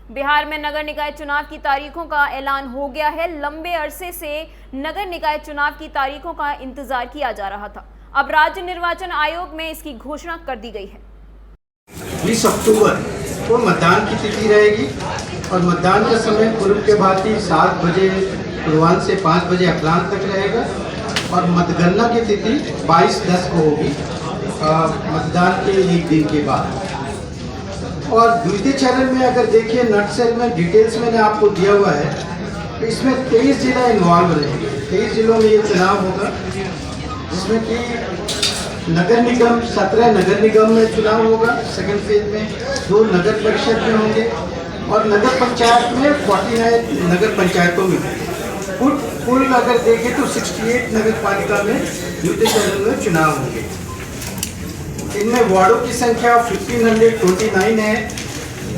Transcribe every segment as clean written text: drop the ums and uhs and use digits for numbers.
बिहार में नगर निकाय चुनाव की तारीखों का ऐलान हो गया है। लंबे अरसे से नगर निकाय चुनाव की तारीखों का इंतजार किया जा रहा था। अब राज्य निर्वाचन आयोग में इसकी घोषणा कर दी गई है। 20 अक्टूबर को मतदान की तिथि रहेगी और मतदान का समय पूर्व के भांति 7 बजे पूर्वाह्न से 5 बजे अपराह्न तक रहेगा और मतगणना की तिथि 22/10 को होगी, मतदान के एक दिन के बाद। और द्वितीय चरण में अगर देखिए नटसेल में डिटेल्स मैंने आपको दिया हुआ है, तो इसमें 23 जिला इन्वॉल्व रहेंगे। 23 जिलों में ये चुनाव होगा, जिसमें कि नगर निगम 17 नगर निगम में चुनाव होगा सेकंड फेज में, 2 नगर परिषद में होंगे और नगर पंचायत में 49 नगर पंचायतों में कुल अगर देखें तो 68 नगर पालिका में द्वितीय चरण में चुनाव होंगे। इनमें वार्डों की संख्या 1529 है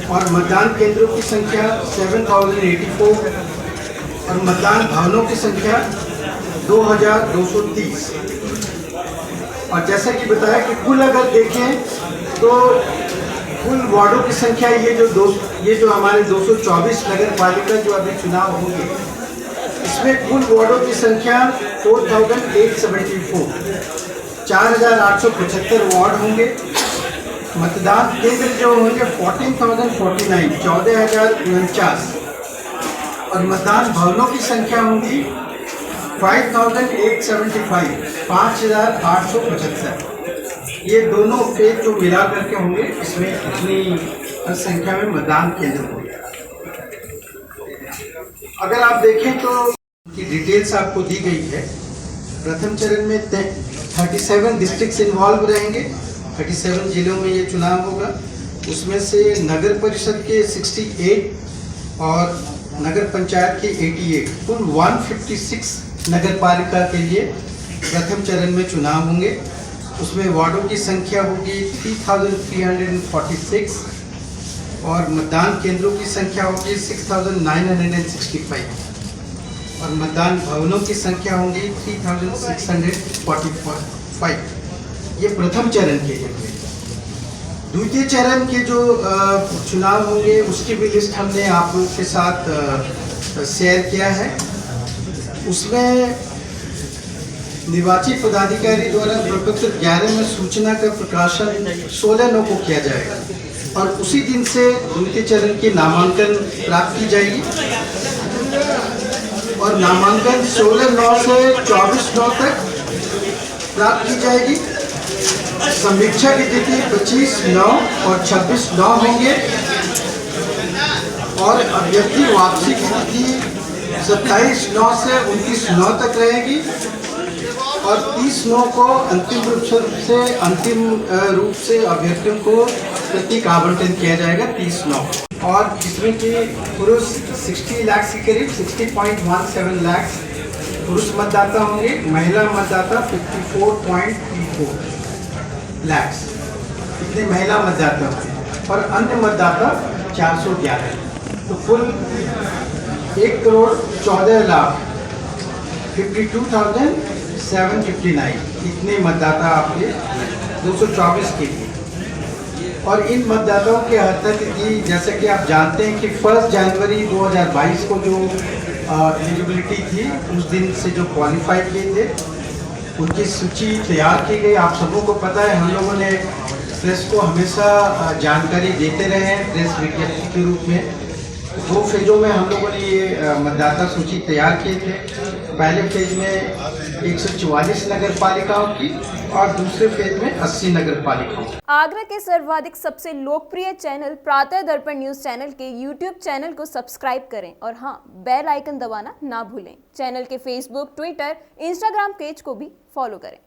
और मतदान केंद्रों की संख्या 7084 और मतदान भवनों की संख्या 2230। और जैसा कि बताया कि कुल अगर देखें तो कुल वार्डों की संख्या ये जो हमारे 224 नगर पालिका जो अभी चुनाव होंगे, इसमें कुल वार्डों की संख्या 4874, 4875 वार्ड होंगे। मतदान केंद्र जो होंगे 14,049, 14,049 और मतदान भवनों की संख्या होगी 5,875, 5,875। ये दोनों फेज जो मिला करके होंगे, इसमें इतनी संख्या में मतदान केंद्र होंगे। अगर आप देखें तो की डिटेल्स आपको दी गई है। प्रथम चरण में 37 डिस्ट्रिक्ट्स इन्वॉल्व रहेंगे, 37 जिलों में ये चुनाव होगा। उसमें से नगर परिषद के 68 और नगर पंचायत के 88, कुल 156 नगर पालिका के लिए प्रथम चरण में चुनाव होंगे। उसमें वार्डों की संख्या होगी 3346 और मतदान केंद्रों की संख्या होगी 6965 और मतदान भवनों की संख्या होंगी 3645। ये प्रथम चरण के होंगे। द्वितीय चरण के जो चुनाव होंगे उसकी भी लिस्ट हमने आप लोगों के साथ शेयर किया है। उसमें निर्वाची पदाधिकारी द्वारा प्रपत्र 11 में सूचना का प्रकाशन 16/9 को किया जाएगा और उसी दिन से द्वितीय चरण की नामांकन प्राप्त की जाएगी और नामांकन 16/9 से 24/9 तक प्राप्त की जाएगी। समीक्षा की तिथि 25/9 और 26/9 होंगे और अभ्यर्थी वापसी की तिथि 27/9 से 29/9 तक रहेगी और 30/9 को अंतिम रूप से अभ्यर्थियों को प्रतीक आवंटन किया जाएगा 30/9। और जिसमें कि पुरुष 60 लाख के करीब 60.17 लाख पुरुष मतदाता होंगे, महिला मतदाता 54.34 लाख, इतने महिला मतदाता होंगे और अन्य मतदाता 411। तो कुल 1,14,52,759 इतने मतदाता आपके 224 के लिए। और इन मतदाताओं की अर्हता तिथि जैसे कि आप जानते हैं कि 1 जनवरी 2022 को जो एलिजिबिलिटी थी, उस दिन से जो क्वालिफाई किए थे उनकी सूची तैयार की गई। आप सबों को पता है, हम लोगों ने प्रेस को हमेशा जानकारी देते रहे हैं प्रेस विज्ञप्ति के रूप में। 2 फेजों में हम लोगों ने ये मतदाता सूची तैयार किए थे। पहले फेज में 144 नगर पालिकाओं की और दूसरे फेज में 80 नगर पालिकाओं। आगरा के सर्वाधिक सबसे लोकप्रिय चैनल प्रातः दर्पण न्यूज चैनल के यूट्यूब चैनल को सब्सक्राइब करें और हाँ, बेल आइकन दबाना ना भूलें। चैनल के फेसबुक, ट्विटर, इंस्टाग्राम पेज को भी फॉलो करें।